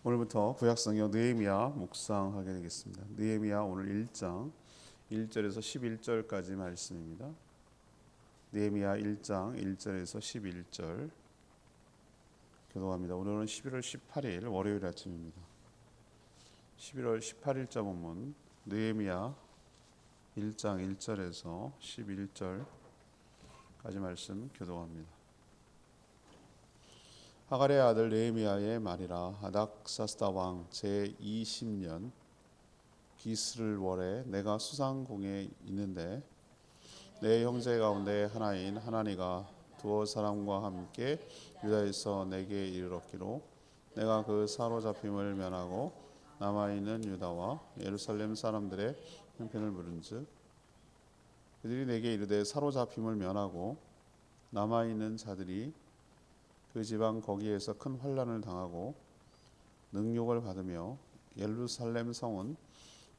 오늘부터 구약성경 느헤미야 묵상하게 되겠습니다. 느헤미야 오늘 1장 1절에서 11절까지 말씀입니다. 느헤미야 1장 1절에서 11절 교독합니다. 오늘은 11월 18일 월요일 아침입니다. 11월 18일자 본문 느헤미야 1장 1절에서 11절까지 말씀 교독합니다. 하갈의 아들 느헤미야의 말이라. 아닥사스다 왕 제20년 기스를월에 내가 수상궁에 있는데 내 형제 가운데 하나인 하나니가 두어 사람과 함께 유다에서 내게 이르렀기로 내가 그 사로잡힘을 면하고 남아있는 유다와 예루살렘 사람들의 형편을 물은즉 그들이 내게 이르되 사로잡힘을 면하고 남아있는 자들이 그 지방 거기에서 큰 환난을 당하고 능욕을 받으며 예루살렘 성은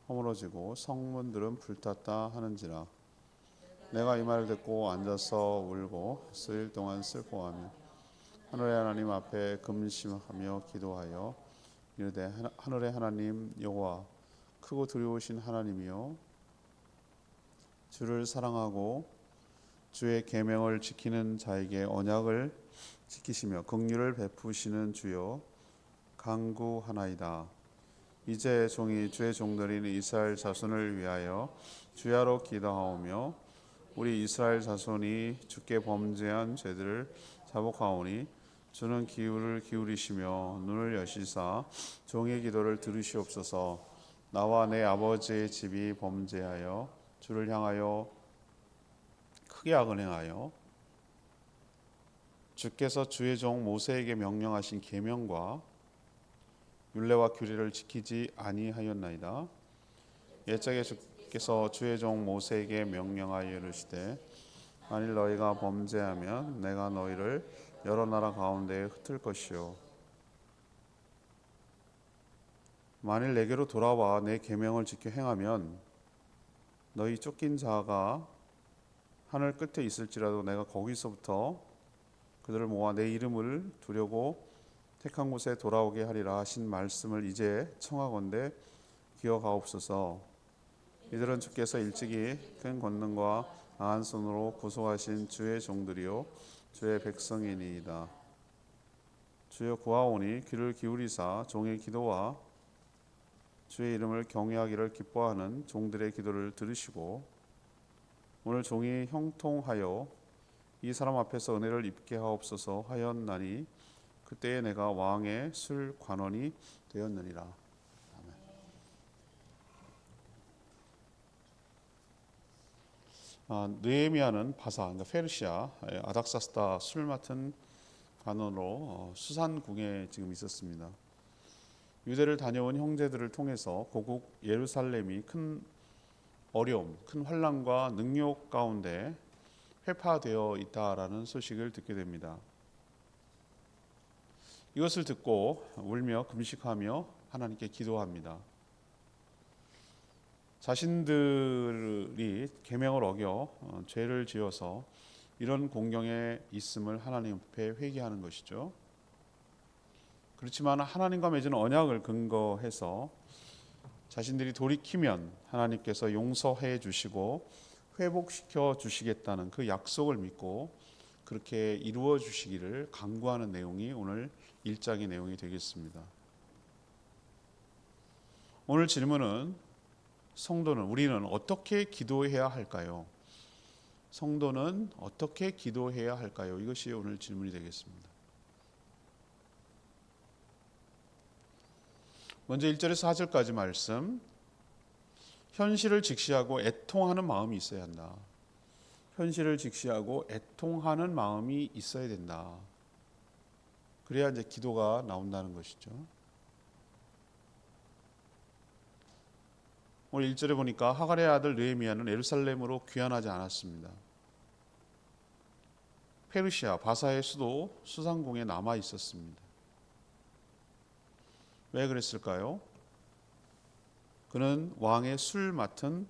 허물어지고 성문들은 불탔다 하는지라. 내가 이 말을 듣고 앉아서 울고 수일 동안 슬퍼하며 하늘의 하나님 앞에 금심하며 기도하여 이르되 하늘의 하나님 여호와 크고 두려우신 하나님이여 주를 사랑하고 주의 계명을 지키는 자에게 언약을 지키시며 긍휼을 베푸시는 주여 간구하나이다. 이제 종이 주의 종들인 이스라엘 자손을 위하여 주야로 기도하오며 우리 이스라엘 자손이 주께 범죄한 죄들을 자복하오니 주는 귀를 기울이시며 눈을 여시사 종의 기도를 들으시옵소서. 나와 내 아버지의 집이 범죄하여 주를 향하여 크게 악을 행하여 주께서 주의 종 모세에게 명령하신 계명과 율례와 규례를 지키지 아니하였나이다. 옛적에 주께서 주의 종 모세에게 명령하여 이르시되 만일 너희가 범죄하면 내가 너희를 여러 나라 가운데에 흩을 것이요 만일 내게로 돌아와 내 계명을 지켜 행하면 너희 쫓긴 자가 하늘 끝에 있을지라도 내가 거기서부터 그들을 모아 내 이름을 두려고 택한 곳에 돌아오게 하리라 하신 말씀을 이제 청하건대 기억하옵소서. 이들은 주께서 일찍이 큰 권능과 강한 손으로 구속하신 주의 종들이요 주의 백성이니이다. 주여 구하오니 귀를 기울이사 종의 기도와 주의 이름을 경외하기를 기뻐하는 종들의 기도를 들으시고 오늘 종이 형통하여 이 사람 앞에서 은혜를 입게 하옵소서 하였나니 그때에 내가 왕의 술 관원이 되었느니라. 느헤미야는 바사, 그러니까 페르시아 아닥사스다 술 맡은 관원으로 수산궁에 지금 있었습니다. 유대를 다녀온 형제들을 통해서 고국 예루살렘이 큰 어려움, 큰 환난과 능욕 가운데 회파되어 있다라는 소식을 듣게 됩니다. 이것을 듣고 울며 금식하며 하나님께 기도합니다. 자신들이 계명을 어겨 죄를 지어서 이런 공경에 있음을 하나님 앞에 회개하는 것이죠. 그렇지만 하나님과 맺은 언약을 근거해서 자신들이 돌이키면 하나님께서 용서해 주시고 회복시켜 주시겠다는 그 약속을 믿고 그렇게 이루어 주시기를 간구하는 내용이 오늘 1장의 내용이 되겠습니다. 오늘 질문은 성도는 우리는 어떻게 기도해야 할까요? 성도는 어떻게 기도해야 할까요? 이것이 오늘 질문이 되겠습니다. 먼저 1절에서 4절까지 말씀. 현실을 직시하고 애통하는 마음이 있어야 한다. 현실을 직시하고 애통하는 마음이 있어야 된다. 그래야 이제 기도가 나온다는 것이죠. 오늘 1절에 보니까 하갈의 아들 느헤미야는 예루살렘으로 귀환하지 않았습니다. 페르시아 바사의 수도 수산궁에 남아 있었습니다. 왜 그랬을까요? 그는 왕의 술 맡은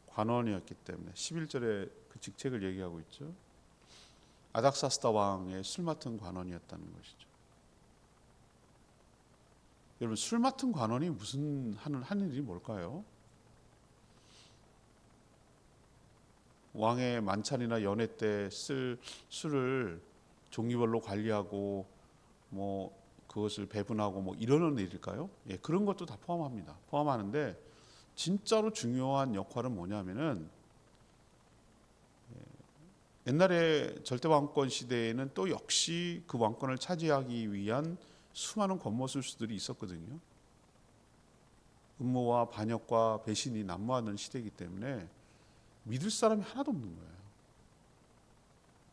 관원이었기 때문에 11절에 그 직책을 얘기하고 있죠. 아닥사스다 왕의 술 맡은 관원이었다는 것이죠. 여러분 술 맡은 관원이 무슨 하는 일이 뭘까요? 왕의 만찬이나 연회 때 쓸 술을 종류별로 관리하고 뭐 그것을 배분하고 뭐 이러는 일일까요? 예, 그런 것도 다 포함합니다. 포함하는데 진짜로 중요한 역할은 뭐냐면은 옛날에 절대왕권 시대에는 또 역시 그 왕권을 차지하기 위한 수많은 권모술수들이 있었거든요. 음모와 반역과 배신이 난무하는 시대이기 때문에 믿을 사람이 하나도 없는 거예요.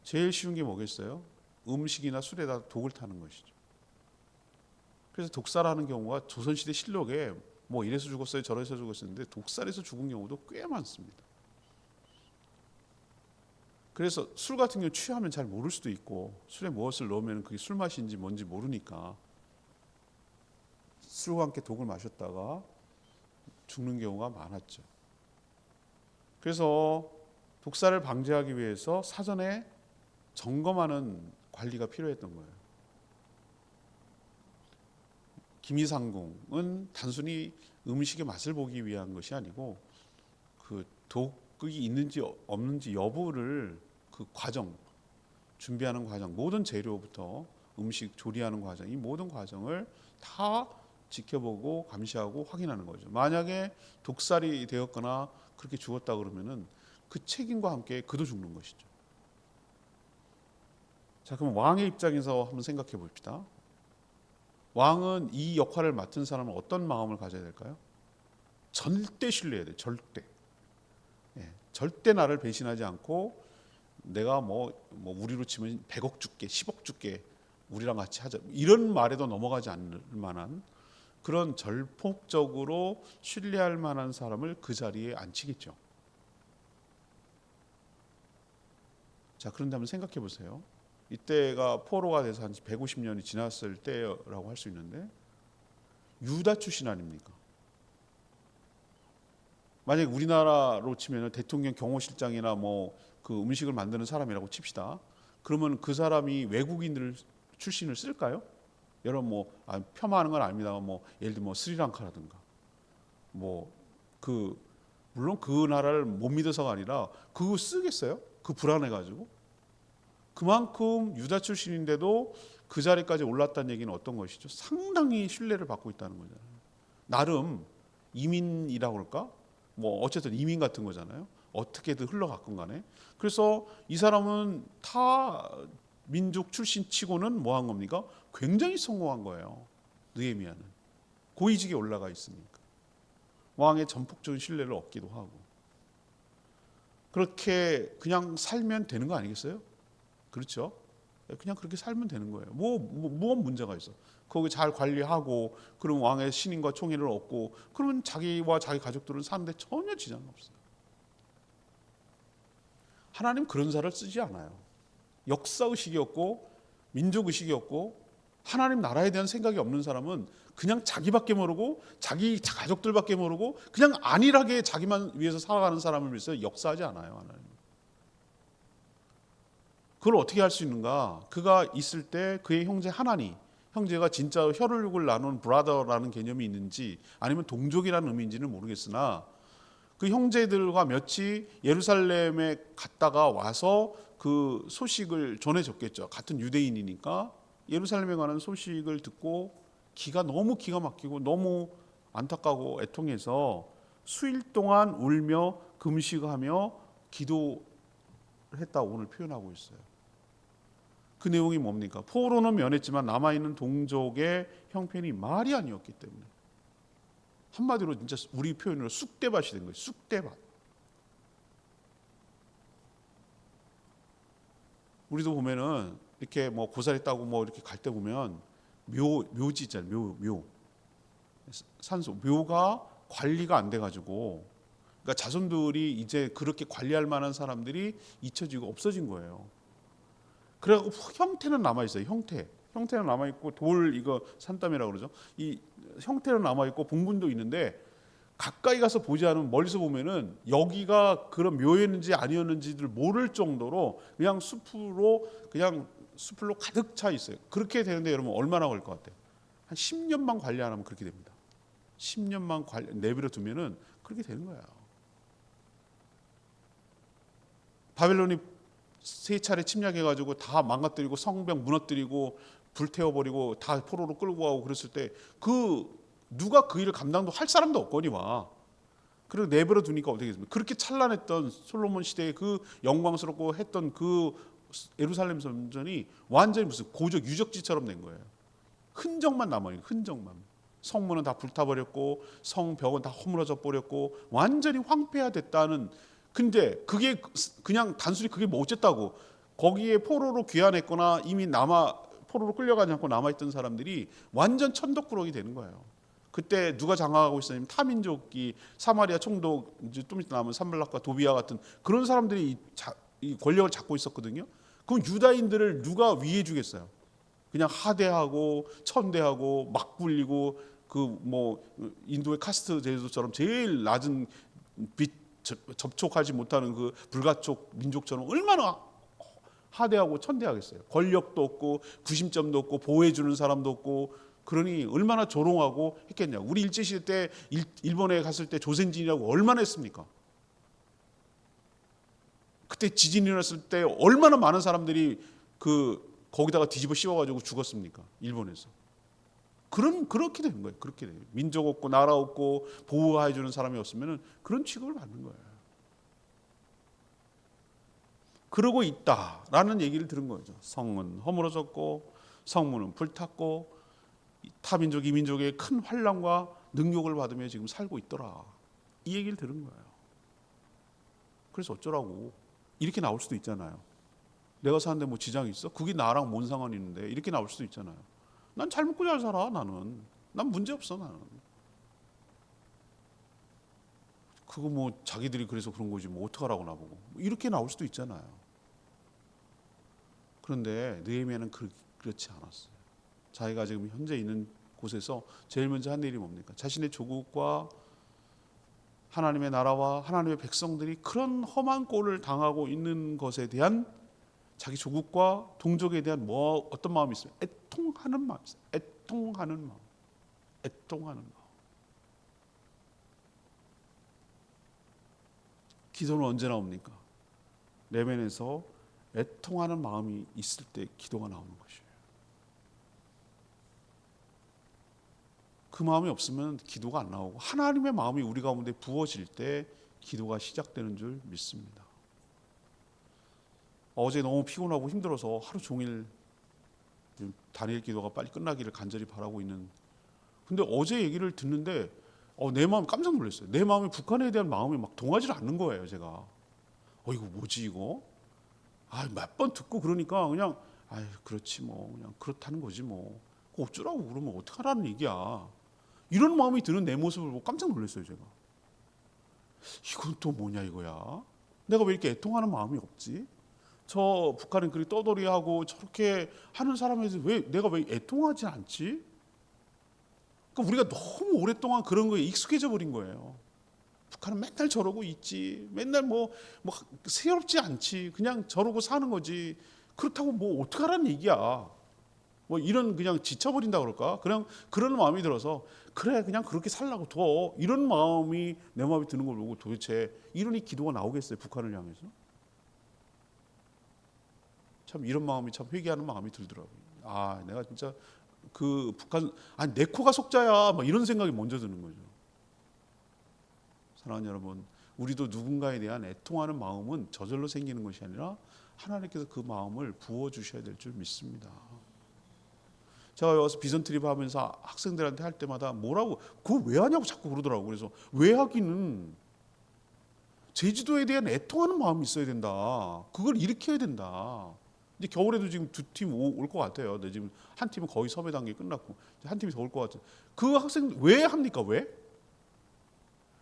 제일 쉬운 게 뭐겠어요? 음식이나 술에다 독을 타는 것이죠. 그래서 독살하는 경우가 조선시대 실록에 뭐 이래서 죽었어요 저래서 죽었었는데 독살에서 죽은 경우도 꽤 많습니다. 그래서 술 같은 경우 취하면 잘 모를 수도 있고 술에 무엇을 넣으면 그게 술 맛인지 뭔지 모르니까 술과 함께 독을 마셨다가 죽는 경우가 많았죠. 그래서 독살을 방지하기 위해서 사전에 점검하는 관리가 필요했던 거예요. 기미상궁은 단순히 음식의 맛을 보기 위한 것이 아니고 그 독이 있는지 없는지 여부를 그 과정, 준비하는 과정, 모든 재료부터 음식 조리하는 과정, 이 모든 과정을 다 지켜보고 감시하고 확인하는 거죠. 만약에 독살이 되었거나 그렇게 죽었다 그러면은 그 책임과 함께 그도 죽는 것이죠. 자, 그럼 왕의 입장에서 한번 생각해 봅시다. 왕은 이 역할을 맡은 사람은 어떤 마음을 가져야 될까요? 절대 신뢰해야 돼. 절대. 예, 절대 나를 배신하지 않고 내가 뭐 우리로 치면 100억 줄게, 10억 줄게, 우리랑 같이 하자. 이런 말에도 넘어가지 않을 만한 그런 절폭적으로 신뢰할 만한 사람을 그 자리에 앉히겠죠. 자, 그런데 한번 생각해 보세요. 이때가 포로가 돼서 한 150년이 지났을 때라고 할 수 있는데 유다 출신 아닙니까? 만약 우리나라로 치면 대통령 경호실장이나 뭐 그 음식을 만드는 사람이라고 칩시다. 그러면 그 사람이 외국인들 출신을 쓸까요? 여러분 뭐 폄하하는 건 아닙니다만 뭐 예를 들면 뭐 스리랑카라든가 뭐 그 물론 그 나라를 못 믿어서가 아니라 그거 쓰겠어요? 그 불안해 가지고 그만큼 유다 출신인데도 그 자리까지 올랐다는 얘기는 어떤 것이죠? 상당히 신뢰를 받고 있다는 거잖아요. 나름 이민이라고 그럴까? 뭐 어쨌든 이민 같은 거잖아요. 어떻게든 흘러갔건 간에. 그래서 이 사람은 타 민족 출신 치고는 뭐 한 겁니까? 굉장히 성공한 거예요. 느헤미야는. 고위직에 올라가 있으니까. 왕의 전폭적인 신뢰를 얻기도 하고. 그렇게 그냥 살면 되는 거 아니겠어요? 그렇죠? 그냥 그렇게 살면 되는 거예요. 무슨 문제가 있어? 거기 잘 관리하고 그럼 왕의 신임과 총애를 얻고 그러면 자기와 자기 가족들은 사는데 전혀 지장 없어요. 하나님 그런 사람을 쓰지 않아요. 역사의식이 없고 민족의식이 없고 하나님 나라에 대한 생각이 없는 사람은 그냥 자기밖에 모르고 자기 가족들밖에 모르고 그냥 안일하게 자기만 위해서 살아가는 사람을 위해서 역사하지 않아요. 하나님. 그걸 어떻게 할 수 있는가? 그가 있을 때 그의 형제 하나니, 형제가 진짜 혈육을 나눈 브라더라는 개념이 있는지 아니면 동족이라는 의미인지는 모르겠으나 그 형제들과 몇이 예루살렘에 갔다가 와서 그 소식을 전해줬겠죠. 같은 유대인이니까 예루살렘에 관한 소식을 듣고 너무 기가 막히고 너무 안타까고 애통해서 수일 동안 울며 금식하며 기도했다고 오늘 표현하고 있어요. 그 내용이 뭡니까? 포로는 면했지만 남아있는 동족의 형편이 말이 아니었기 때문에 한마디로 진짜 우리 표현으로 쑥대밭이 된 거예요. 쑥대밭. 우리도 보면은 이렇게 뭐 고사리 따고 뭐 이렇게 갈 때 보면 묘지 있잖아요. 묘. 산소. 묘가 관리가 안 돼가지고 그러니까 자손들이 이제 그렇게 관리할 만한 사람들이 잊혀지고 없어진 거예요. 그래갖고 형태는 남아 있어요. 형태는 남아 있고 돌 이거 산더미라고 그러죠. 이 형태는 남아 있고 봉분도 있는데 가까이 가서 보지 않으면 멀리서 보면은 여기가 그런 묘였는지 아니었는지를 모를 정도로 그냥 숲으로 가득 차 있어요. 그렇게 되는데 여러분 얼마나 걸릴 것 같아요? 한 10년만 관리 안 하면 그렇게 됩니다. 10년만 내버려 두면은 그렇게 되는 거예요. 바벨론이 세 차례 침략해가지고 다 망가뜨리고 성벽 무너뜨리고 불태워버리고 다 포로로 끌고 가고 그랬을 때 누가 그 일을 감당도 할 사람도 없거니와. 그리고 내버려 두니까 어떻게 됐습니까? 그렇게 찬란했던 솔로몬 시대의 그 영광스럽고 했던 그 예루살렘 성전이 완전히 무슨 고적 유적지처럼 된 거예요. 흔적만 남아요. 흔적만. 성문은 다 불타버렸고 성벽은 다 허물어져 버렸고 완전히 황폐화됐다는. 근데 그게 그냥 단순히 그게 뭐 어쨌다고 거기에 포로로 귀환했거나 이미 포로로 끌려가지 않고 남아있던 사람들이 완전 천덕꾸러기 되는 거예요. 그때 누가 장악하고 있었냐면 타민족이 사마리아 총독 이제 좀 이따 나면 산발락과 도비아 같은 그런 사람들이 이 권력을 잡고 있었거든요. 그럼 유다인들을 누가 위해 주겠어요? 그냥 하대하고 천대하고 막 굴리고 그 뭐 인도의 카스트 제도처럼 제일 낮은 접촉하지 못하는 그 불가촉 민족처럼 얼마나 하대하고 천대하겠어요. 권력도 없고 구심점도 없고 보호해주는 사람도 없고 그러니 얼마나 조롱하고 했겠냐. 우리 일제시대 때 일본에 갔을 때 조센진이라고 얼마나 했습니까? 그때 지진이 일어났을 때 얼마나 많은 사람들이 거기다가 뒤집어 씌워가지고 죽었습니까? 일본에서. 그렇게 되는 거예요. 그렇게 돼요. 민족 없고 나라 없고 보호해 주는 사람이 없으면 그런 취급을 받는 거예요. 그러고 있다라는 얘기를 들은 거죠. 성은 허물어졌고 성문은 불탔고 타민족 이민족의 큰 환난과 능욕을 받으며 지금 살고 있더라. 이 얘기를 들은 거예요. 그래서 어쩌라고. 이렇게 나올 수도 있잖아요. 내가 사는데 뭐 지장이 있어? 그게 나랑 뭔 상관이 있는데 이렇게 나올 수도 있잖아요. 난 잘 먹고 잘 살아. 난 문제 없어. 나는 그거 뭐 자기들이 그래서 그런 거지 뭐 어떡하라고 나보고 이렇게 나올 수도 있잖아요. 그런데 느헤미야는 그렇지 않았어요. 자기가 지금 현재 있는 곳에서 제일 먼저 한 일이 뭡니까? 자신의 조국과 하나님의 나라와 하나님의 백성들이 그런 험한 꼴을 당하고 있는 것에 대한 자기 조국과 동족에 대한 어떤 마음이 있어요? 애통하는 마음이 있어요. 애통하는 마음. 기도는 언제 나옵니까? 내면에서 애통하는 마음이 있을 때 기도가 나오는 것이에요. 그 마음이 없으면 기도가 안 나오고 하나님의 마음이 우리 가운데 부어질 때 기도가 시작되는 줄 믿습니다. 어제 너무 피곤하고 힘들어서 하루 종일 다니엘 기도가 빨리 끝나기를 간절히 바라고 있는. 근데 어제 얘기를 듣는데 내 마음 깜짝 놀랐어요. 내 마음이 북한에 대한 마음이 막 동하지 않는 거예요. 제가 이거 뭐지 이거? 몇 번 듣고 그러니까 그냥 그렇지 뭐 그냥 그렇다는 거지 뭐 어쩌라고 그러면 어떡하라는 얘기야. 이런 마음이 드는 내 모습을 보고 깜짝 놀랐어요. 제가 이건 또 뭐냐 이거야. 내가 왜 이렇게 애통하는 마음이 없지? 저 북한은 그렇게 떠돌이하고 저렇게 하는 사람에 대해서 내가 왜 애통하지 않지? 그러니까 우리가 너무 오랫동안 그런 거에 익숙해져 버린 거예요. 북한은 맨날 저러고 있지. 맨날 뭐 새롭지 않지. 그냥 저러고 사는 거지. 그렇다고 뭐 어떡하라는 얘기야. 뭐 이런 그냥 지쳐버린다 그럴까? 그냥 그런 마음이 들어서 그래 그냥 그렇게 살라고 둬. 이런 마음이 내 마음에 드는 걸 보고 도대체 이러니 기도가 나오겠어요? 북한을 향해서? 참 이런 마음이 참 회개하는 마음이 들더라고요. 내가 진짜 그 북한 내 코가 속자야 막 이런 생각이 먼저 드는 거죠. 사랑하는 여러분, 우리도 누군가에 대한 애통하는 마음은 저절로 생기는 것이 아니라 하나님께서 그 마음을 부어주셔야 될 줄 믿습니다. 제가 여기서 비전 트립 하면서 학생들한테 할 때마다 뭐라고 그거 왜 하냐고 자꾸 그러더라고요. 그래서 왜 하기는 제주도에 대한 애통하는 마음이 있어야 된다. 그걸 일으켜야 된다. 이제 겨울에도 지금 두 팀 올 것 같아요. 근데 지금 한 팀은 거의 섭외 단계 끝났고 한 팀이 더 올 것 같아요. 그 학생 왜 합니까? 왜?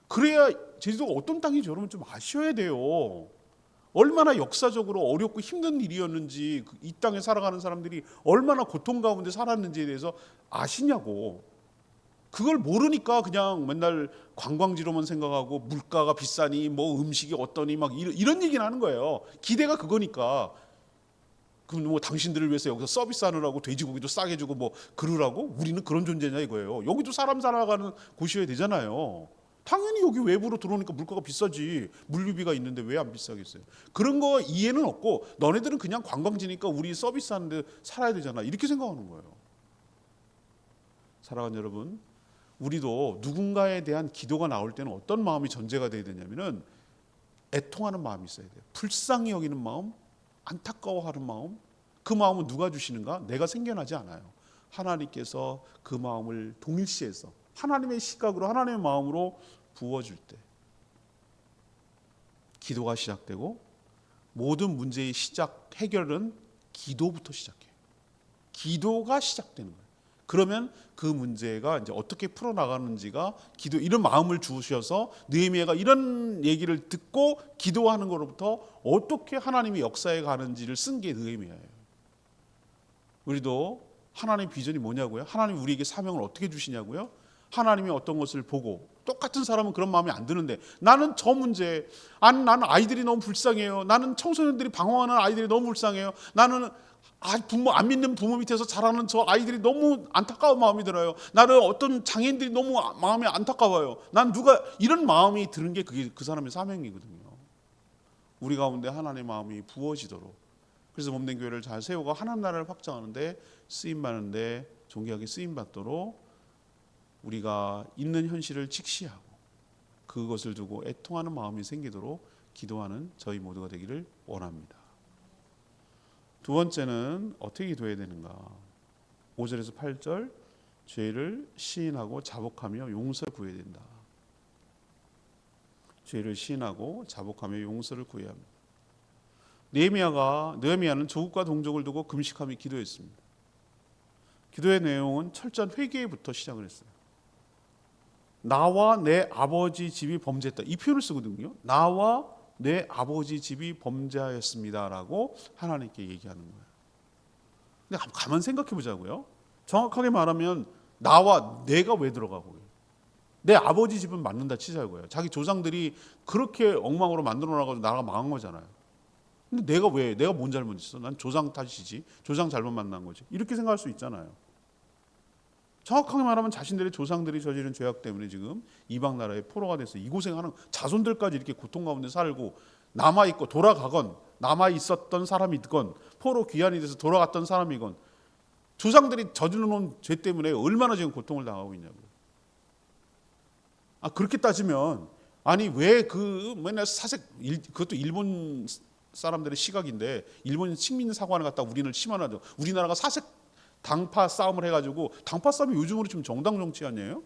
그래야 제주도가 어떤 땅인지 여러분 좀 아셔야 돼요. 얼마나 역사적으로 어렵고 힘든 일이었는지 이 땅에 살아가는 사람들이 얼마나 고통 가운데 살았는지에 대해서 아시냐고. 그걸 모르니까 그냥 맨날 관광지로만 생각하고 물가가 비싸니 뭐 음식이 어떠니 막 이런 얘기는 하는 거예요. 기대가 그거니까. 그럼 뭐 당신들을 위해서 여기서 서비스하느라고 돼지고기도 싸게 주고 뭐 그러라고? 우리는 그런 존재냐 이거예요. 여기도 사람 살아가는 곳이어야 되잖아요. 당연히 여기 외부로 들어오니까 물가가 비싸지. 물류비가 있는데 왜 안 비싸겠어요? 그런 거 이해는 없고 너네들은 그냥 관광지니까 우리 서비스하는데 살아야 되잖아. 이렇게 생각하는 거예요. 사랑하는 여러분, 우리도 누군가에 대한 기도가 나올 때는 어떤 마음이 전제가 돼야 되냐면은 애통하는 마음이 있어야 돼요. 불쌍히 여기는 마음, 안타까워하는 마음. 그 마음은 누가 주시는가? 내가 생겨나지 않아요. 하나님께서 그 마음을 동일시해서 하나님의 시각으로 하나님의 마음으로 부어줄 때 기도가 시작되고 모든 문제의 시작 해결은 기도부터 시작해요. 기도가 시작되는 거예요. 그러면 그 문제가 이제 어떻게 풀어나가는지가 기도 이런 마음을 주셔서 느헤미야가 이런 얘기를 듣고 기도하는 것로부터 어떻게 하나님이 역사에 가는지를 쓴 게 느헤미야예요. 우리도 하나님의 비전이 뭐냐고요? 하나님 우리에게 사명을 어떻게 주시냐고요? 하나님이 어떤 것을 보고 똑같은 사람은 그런 마음이 안 드는데 나는 저 문제 나는 아이들이 너무 불쌍해요. 나는 청소년들이 방황하는 아이들이 너무 불쌍해요. 나는 부모 안 믿는 부모 밑에서 자라는 저 아이들이 너무 안타까운 마음이 들어요. 나는 어떤 장애인들이 너무 마음이 안타까워요. 난 누가 이런 마음이 드는 게 그게 그 사람의 사명이거든요. 우리 가운데 하나님의 마음이 부어지도록 그래서 몸된 교회를 잘 세우고 하나님 나라를 확장하는데 쓰임 받는데 존귀하게 쓰임 받도록 우리가 있는 현실을 직시하고 그것을 두고 애통하는 마음이 생기도록 기도하는 저희 모두가 되기를 원합니다. 두 번째는 어떻게 기도해야 되는가? 5절에서 8절 죄를 시인하고 자복하며 용서를 구해야 된다. 죄를 시인하고 자복하며 용서를 구해야 합니다. 느헤미야는 조국과 동족을 두고 금식하며 기도했습니다. 기도의 내용은 철저한 회개부터 시작을 했어요. 나와 내 아버지 집이 범죄했다. 이 표현을 쓰거든요. 나와 내 아버지 집이 범죄하였습니다라고 하나님께 얘기하는 거예요. 근데 가만 생각해 보자고요. 정확하게 말하면 나와 내가 왜 들어가고 내 아버지 집은 맞는다 치자고요. 자기 조상들이 그렇게 엉망으로 만들어놔가지고 나라가 망한 거잖아요. 근데 내가 뭔 잘못했어? 난 조상 탓이지. 조상 잘못 만난 거지. 이렇게 생각할 수 있잖아요. 정확하게 말하면 자신들의 조상들이 저지른 죄악 때문에 지금 이방 나라의 포로가 돼서 이 고생하는 자손들까지 이렇게 고통 가운데 살고 남아있고 돌아가건 남아있었던 사람이건 포로 귀환이 돼서 돌아갔던 사람이건 조상들이 저질러놓은 죄 때문에 얼마나 지금 고통을 당하고 있냐고요. 그렇게 따지면 왜 맨날 그것도 일본 사람들의 시각인데 일본 식민 사관을 갖다 우리는 심한하죠. 우리나라가 사색 당파 싸움을 해가지고 당파 싸움이 요즘으로 지금 정당 정치 아니에요?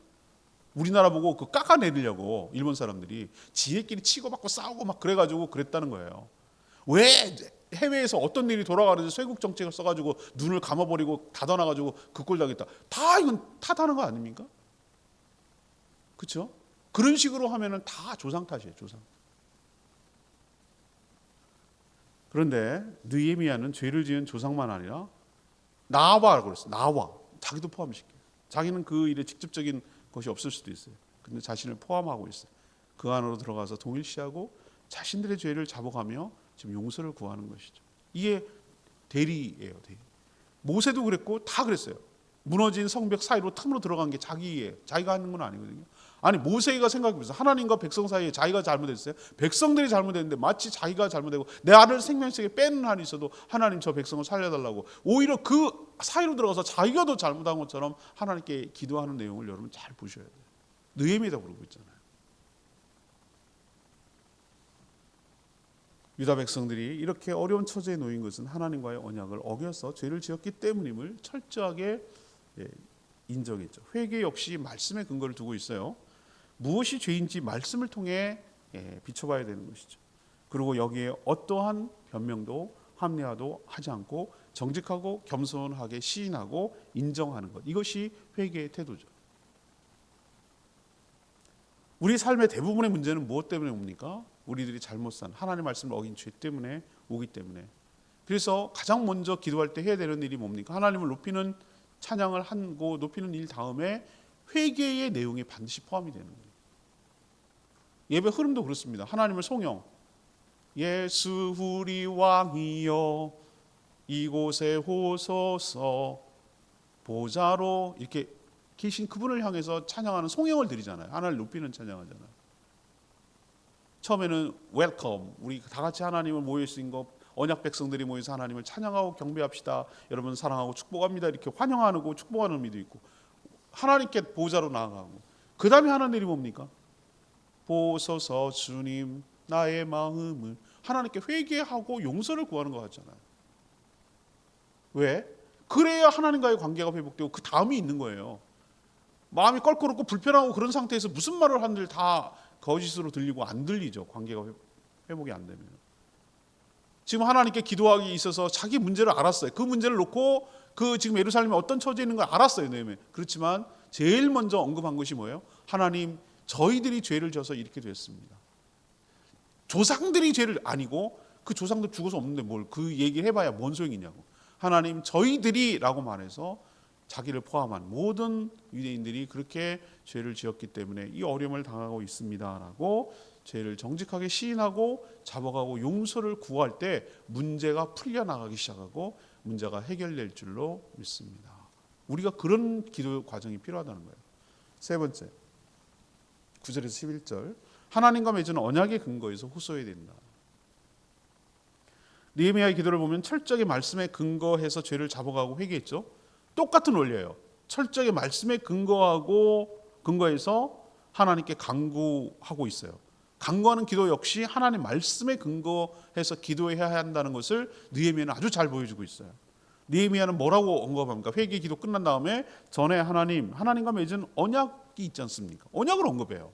우리나라 보고 그 깎아내리려고 일본 사람들이 지네끼리 치고받고 싸우고 막 그래가지고 그랬다는 거예요. 왜 해외에서 어떤 일이 돌아가는지 쇄국 정책을 써가지고 눈을 감아버리고 닫아놔가지고 그 꼴 당했다. 다 이건 탓하는 거 아닙니까? 그렇죠? 그런 식으로 하면은 다 조상 탓이에요. 조상. 그런데 느헤미야는 죄를 지은 조상만 아니라 나와라고 그랬어요. 나와. 자기도 포함시켜요. 자기는 그 일에 직접적인 것이 없을 수도 있어요. 근데 자신을 포함하고 있어요. 그 안으로 들어가서 동일시하고 자신들의 죄를 자복하며 지금 용서를 구하는 것이죠. 이게 대리예요. 대리. 모세도 그랬고 다 그랬어요. 무너진 성벽 사이로 틈으로 들어간 게 자기가 하는 건 아니거든요. 모세가 생각해보세요. 하나님과 백성 사이에 자기가 잘못했어요. 백성들이 잘못했는데 마치 자기가 잘못되고 내 아들 생명책에 빼는 한이 있어도 하나님 저 백성을 살려달라고 오히려 그 사이로 들어가서 자기가 더 잘못한 것처럼 하나님께 기도하는 내용을 여러분 잘 보셔야 돼요. 느헤미야도 그러고 있잖아요. 유다 백성들이 이렇게 어려운 처지에 놓인 것은 하나님과의 언약을 어겨서 죄를 지었기 때문임을 철저하게 인정했죠. 회개 역시 말씀의 근거를 두고 있어요. 무엇이 죄인지 말씀을 통해 비춰봐야 되는 것이죠. 그리고 여기에 어떠한 변명도 합리화도 하지 않고 정직하고 겸손하게 시인하고 인정하는 것. 이것이 회개의 태도죠. 우리 삶의 대부분의 문제는 무엇 때문에 옵니까? 우리들이 잘못 산 하나님의 말씀을 어긴 죄 때문에 오기 때문에. 그래서 가장 먼저 기도할 때 해야 되는 일이 뭡니까? 하나님을 높이는 찬양을 하고 높이는 일 다음에 회개의 내용이 반드시 포함이 되는 거예요. 예배 흐름도 그렇습니다. 하나님을 송영, 예수 우리 왕이여, 이곳에 오소서 보좌로 이렇게 계신 그분을 향해서 찬양하는 송영을 드리잖아요. 하나님을 높이는 찬양하잖아요. 처음에는 웰컴, 우리 다 같이 하나님을 모일 수 있는 것, 언약 백성들이 모여서 하나님을 찬양하고 경배합시다. 여러분 사랑하고 축복합니다. 이렇게 환영하고 축복하는 의미도 있고, 하나님께 보좌로 나아가고, 그 다음에 하는 일이 뭡니까? 보소서 주님 나의 마음을, 하나님께 회개하고 용서를 구하는 것 같잖아요. 왜? 그래야 하나님과의 관계가 회복되고 그 다음이 있는 거예요. 마음이 껄끄럽고 불편하고 그런 상태에서 무슨 말을 한들 다 거짓으로 들리고 안 들리죠. 관계가 회복이 안 되면. 지금 하나님께 기도하기 있어서 자기 문제를 알았어요. 그 문제를 놓고 그 지금 예루살렘에 어떤 처지에 있는 걸 알았어요. 느헤미야. 그렇지만 제일 먼저 언급한 것이 뭐예요? 하나님, 저희들이 죄를 져서 이렇게 됐습니다. 조상들이 죄를 아니고 그 조상들 죽어서 없는데 뭘 그 얘기를 해봐야 뭔 소용이 있냐고. 하나님, 저희들이라고 말해서 자기를 포함한 모든 유대인들이 그렇게 죄를 지었기 때문에 이 어려움을 당하고 있습니다라고 죄를 정직하게 시인하고 잡아가고 용서를 구할 때 문제가 풀려나가기 시작하고 문제가 해결될 줄로 믿습니다. 우리가 그런 기도 과정이 필요하다는 거예요. 세 번째, 9절에서 11절, 하나님과 맺은 언약의 근거에서 호소해야 된다. 느헤미야의 기도를 보면 철저하게 말씀에 근거해서 죄를 잡아가고 회개했죠. 똑같은 원리예요. 철저하게 말씀에 근거해서 하나님께 간구하고 있어요. 간구하는 기도 역시 하나님 말씀에 근거해서 기도해야 한다는 것을 느헤미야는 아주 잘 보여주고 있어요. 느헤미야는 뭐라고 언급합니까? 회개 기도 끝난 다음에 전에 하나님과 맺은 언약이 있지 않습니까? 언약을 언급해요.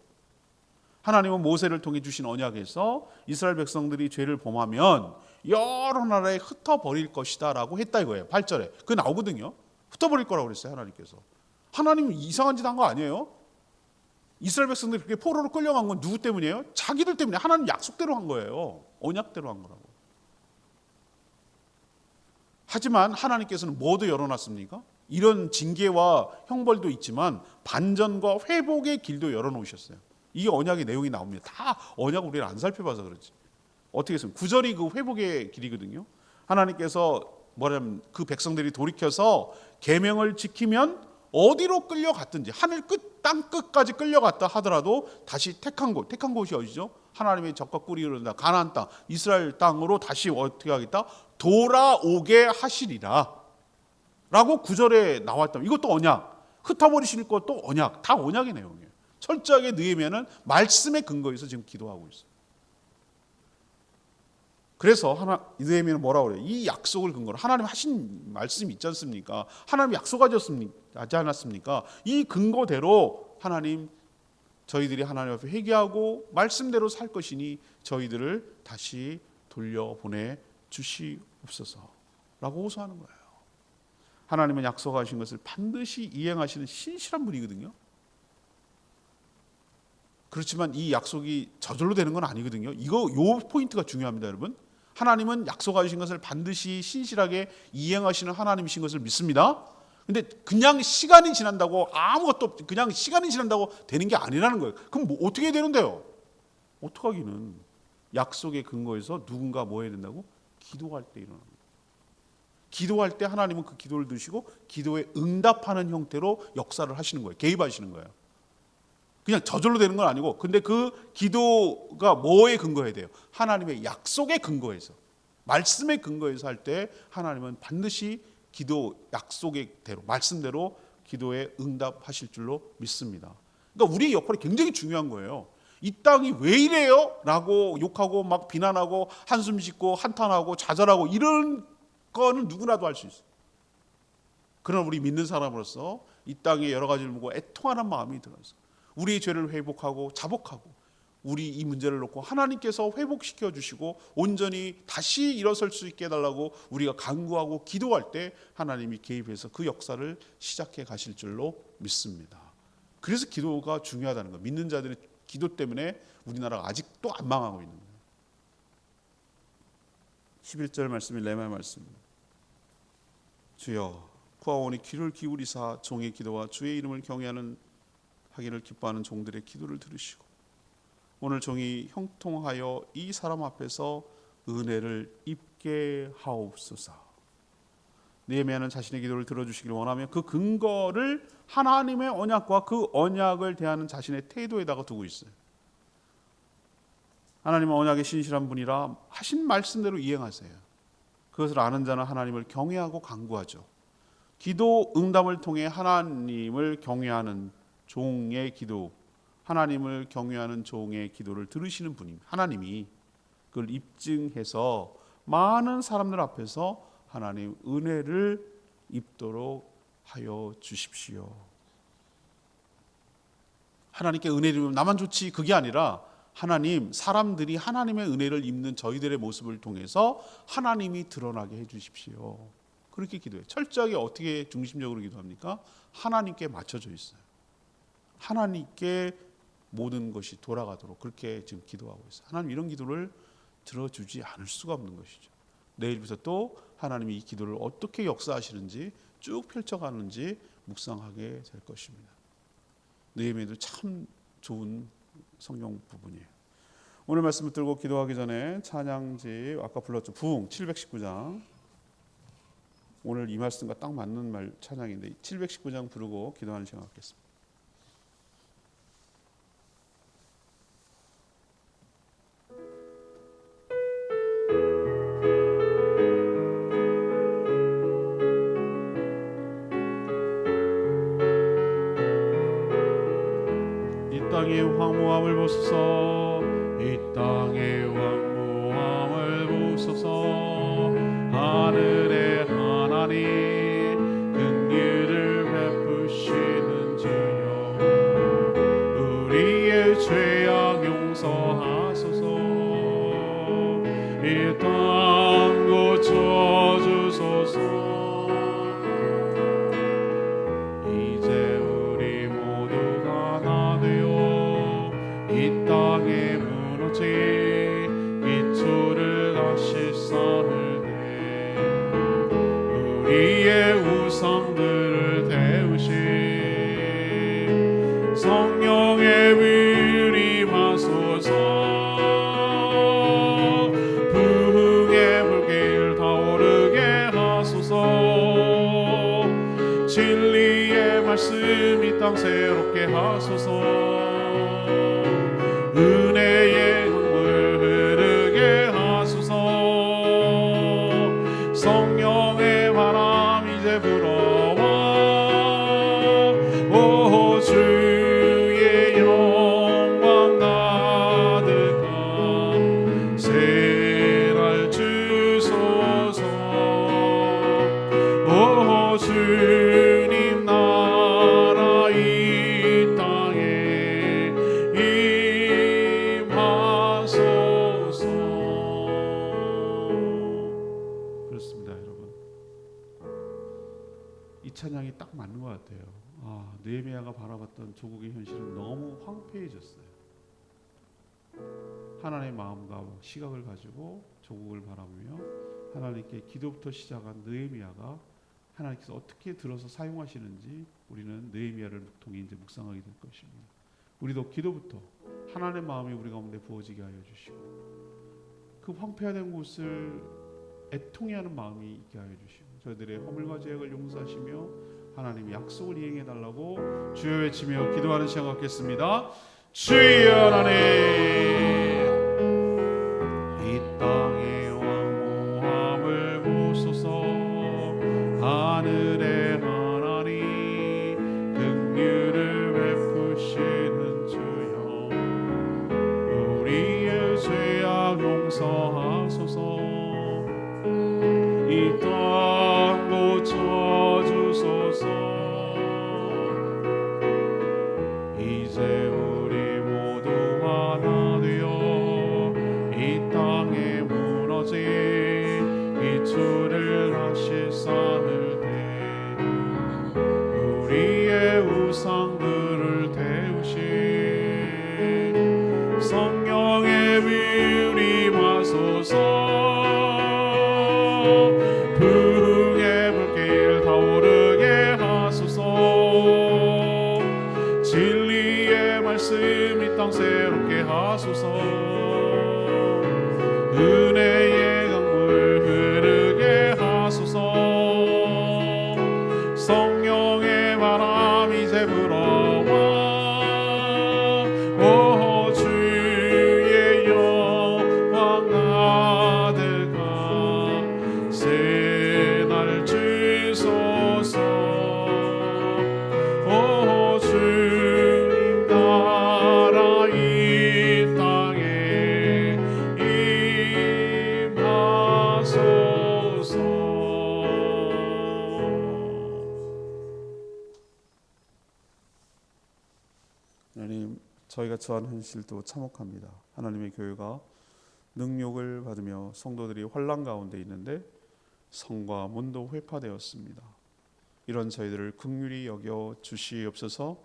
하나님은 모세를 통해 주신 언약에서 이스라엘 백성들이 죄를 범하면 여러 나라에 흩어버릴 것이다 라고 했다 이거예요. 8절에 그거 나오거든요. 흩어버릴 거라고 그랬어요. 하나님께서. 하나님은 이상한 짓 한 거 아니에요. 이스라엘 백성들이 그렇게 포로로 끌려간 건 누구 때문이에요? 자기들 때문에. 하나님 약속대로 한 거예요. 언약대로 한 거라고. 하지만 하나님께서는 뭐도 열어놨습니까? 이런 징계와 형벌도 있지만 반전과 회복의 길도 열어놓으셨어요. 이게 언약의 내용이 나옵니다. 다 언약을 우리는 안 살펴봐서 그렇지. 어떻게 했습니까? 9절이 그 회복의 길이거든요. 하나님께서 뭐냐면 그 백성들이 돌이켜서 계명을 지키면 어디로 끌려갔든지 하늘 끝, 땅 끝까지 끌려갔다 하더라도 다시 택한 곳이 어디죠? 하나님의 적과 꿀이 흐른다 가나안 땅, 이스라엘 땅으로 다시 어떻게 하겠다? 돌아오게 하시리라 라고 9절에 나왔다. 이것도 언약. 흩어버리실 것도 언약. 다 언약의 내용이에요. 철저하게 느헤미야는 말씀에 근거해서 지금 기도하고 있어요. 그래서 느헤미야는 뭐라고 그래요? 이 약속을 근거로 하나님 하신 말씀이 있지 않습니까? 하나님 약속하지 않았습니까? 이 근거대로 하나님, 저희들이 하나님 앞에 회개하고 말씀대로 살 것이니 저희들을 다시 돌려보내 주시옵소서라고 호소하는 거예요. 하나님은 약속하신 것을 반드시 이행하시는 신실한 분이거든요. 그렇지만 이 약속이 저절로 되는 건 아니거든요. 요 포인트가 중요합니다, 여러분. 하나님은 약속하신 것을 반드시 신실하게 이행하시는 하나님이신 것을 믿습니다. 근데 그냥 시간이 지난다고 아무것도 그냥 시간이 지난다고 되는 게 아니라는 거예요. 그럼 뭐 어떻게 해야 되는데요? 어떡하기는 약속의 근거에서 누군가 뭐 해야 된다고? 기도할 때 일어나는 거예요. 기도할 때 하나님은 그 기도를 드시고 기도에 응답하는 형태로 역사를 하시는 거예요. 개입하시는 거예요. 그냥 저절로 되는 건 아니고, 근데 그 기도가 뭐에 근거해야 돼요? 하나님의 약속에 근거해서, 말씀에 근거해서 할 때 하나님은 반드시 기도 약속의 대로, 말씀대로 기도에 응답하실 줄로 믿습니다. 그러니까 우리의 역할이 굉장히 중요한 거예요. 이 땅이 왜 이래요? 라고 욕하고 막 비난하고 한숨 짓고 한탄하고 좌절하고 이런 거는 누구나도 할 수 있어요. 그러나 우리 믿는 사람으로서 이 땅에 여러 가지를 보고 애통하는 마음이 들어서 우리의 죄를 회복하고 자복하고 우리 이 문제를 놓고 하나님께서 회복시켜 주시고 온전히 다시 일어설 수 있게 해달라고 우리가 간구하고 기도할 때 하나님이 개입해서 그 역사를 시작해 가실 줄로 믿습니다. 그래서 기도가 중요하다는 거예요. 믿는 자들의 기도 때문에 우리나라가 아직도 안 망하고 있는 거예요. 11절 말씀이 레마 말씀입니다. 주여 구하오니 귀를 기울이사 종의 기도와 주의 이름을 경외하는 하기를 기뻐하는 종들의 기도를 들으시고 오늘 종이 형통하여 이 사람 앞에서 은혜를 입게 하옵소서. 느헤미야는 자신의 기도를 들어주시길 원하며 그 근거를 하나님의 언약과 그 언약을 대하는 자신의 태도에다가 두고 있어요. 하나님은 언약의 신실한 분이라 하신 말씀대로 이행하세요. 그것을 아는 자는 하나님을 경외하고 간구하죠. 기도 응답을 통해 하나님을 경외하는 종의 기도, 하나님을 경외하는 종의 기도를 들으시는 분입니다. 하나님이 그걸 입증해서 많은 사람들 앞에서 하나님 은혜를 입도록 하여 주십시오. 하나님께 은혜를 입으면 나만 좋지, 그게 아니라 하나님, 사람들이 하나님의 은혜를 입는 저희들의 모습을 통해서 하나님이 드러나게 해 주십시오. 그렇게 기도해요. 철저하게 어떻게 중심적으로 기도합니까? 하나님께 맞춰져 있어요. 하나님께 모든 것이 돌아가도록 그렇게 지금 기도하고 있어요. 하나님 이런 기도를 들어주지 않을 수가 없는 것이죠. 내일부터 또 하나님이 이 기도를 어떻게 역사하시는지 쭉 펼쳐가는지 묵상하게 될 것입니다. 느헤미야도 참 좋은 성경 부분이에요. 오늘 말씀을 들고 기도하기 전에 찬양지 아까 불렀죠. 부흥 719장. 오늘 이 말씀과 딱 맞는 찬양인데 719장 부르고 기도하는 시간 갖겠습니다. 이 땅의 황무함을 보소서. 이 땅의 황무함을 보소서. 하늘의 하나님 긍휼을 베푸시는 주여, 우리의 죄악 용서하소서. 이 땅 고쳐주소서. 이제 우리 모두가 하나 되어 이 땅에 무너진 기초를 다시 쌓을 때 우리의 우상들을 태우신 성령의 불이 임하소서. 부흥의 불길 타오르게 하소서. 진리의 말씀 이 땅 새롭게 하소서. 은혜의 강물 흐르게 하소서. 성령의 바람 이제 불어와. 오 주의 영광 가득한 새날 주소서. 오 주님 나라 이 땅에 임하소서. 그렇습니다, 여러분. 이 찬양이 딱 맞는 것 같아요. 느헤미야가 바라봤던 조국의 현실은 너무 황폐해졌어요. 하나님의 마음과 시각을 가지고 조국을 바라보며 하나님께 기도부터 시작한 느헤미야가 하나님께서 어떻게 들어서 사용하시는지 우리는 느헤미야를 통해 이제 묵상하게 될 것입니다. 우리도 기도부터 하나님의 마음이 우리 가운데 부어지게 하여 주시고 그 황폐화된 곳을 애통해하는 마음이 있게 하여 주시고 저희들의 허물과 죄악을 용서하시며 하나님의 약속을 이행해 달라고 주여 외치며 기도하는 시간 갖겠습니다. 주여 하나님, 이 땅의 황무함을 보소서. 하늘의 하나님 긍휼을 베푸시는 주여, 우리의 죄악 용서하소서. 이 땅 고쳐주소서. 이제 우리 모두 하나 되어 이 땅에 무너진 기초를 다시 쌓을 때 우리의 우상들을 태우신 성령의 불이 임하소서. 부흥의 불길 타오르게 하소서. 진리의 말씀 이 땅 새롭게 하소서. 은혜의 강물 흐르게 하소서. 하나님, 저희가 처한 현실도 참혹합니다. 하나님의 교회가 능욕을 받으며 성도들이 환난 가운데 있는데 성과 문도 회파되었습니다. 이런 저희들을 긍휼히 여겨 주시옵소서.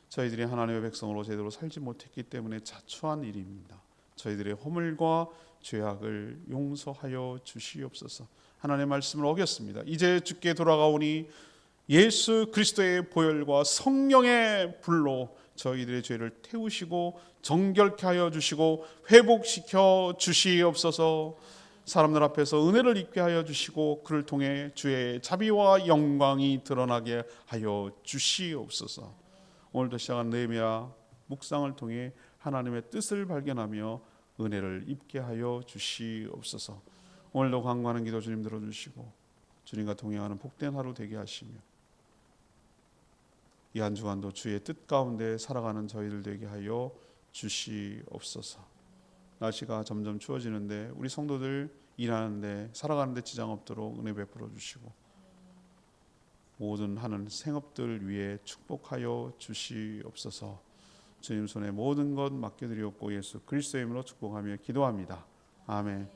저희들이 하나님의 백성으로 제대로 살지 못했기 때문에 자초한 일입니다. 저희들의 허물과 죄악을 용서하여 주시옵소서. 하나님의 말씀을 어겼습니다. 이제 주께 돌아가오니 예수 그리스도의 보혈과 성령의 불로 저희들의 죄를 태우시고 정결케 하여 주시고 회복시켜 주시옵소서. 사람들 앞에서 은혜를 입게 하여 주시고 그를 통해 주의 자비와 영광이 드러나게 하여 주시옵소서. 오늘도 시작한 느헤미야 묵상을 통해 하나님의 뜻을 발견하며 은혜를 입게 하여 주시옵소서. 오늘도 간구하는 기도 주님 들어주시고 주님과 동행하는 복된 하루 되게 하시며 이 한 주간도 주의 뜻 가운데 살아가는 저희들 되게 하여 주시옵소서. 날씨가 점점 추워지는데 우리 성도들 일하는데 살아가는데 지장 없도록 은혜 베풀어 주시고 모든 하는 생업들 위해 축복하여 주시옵소서. 주님 손에 모든 것 맡겨드리옵고 예수 그리스도의 이름으로 축복하며 기도합니다. 아멘.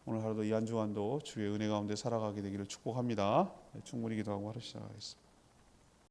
오늘 하루도 이 한 주간도 주의 은혜 가운데 살아가게 되기를 축복합니다. 충분히 기도하고 하루 시작하겠습니다.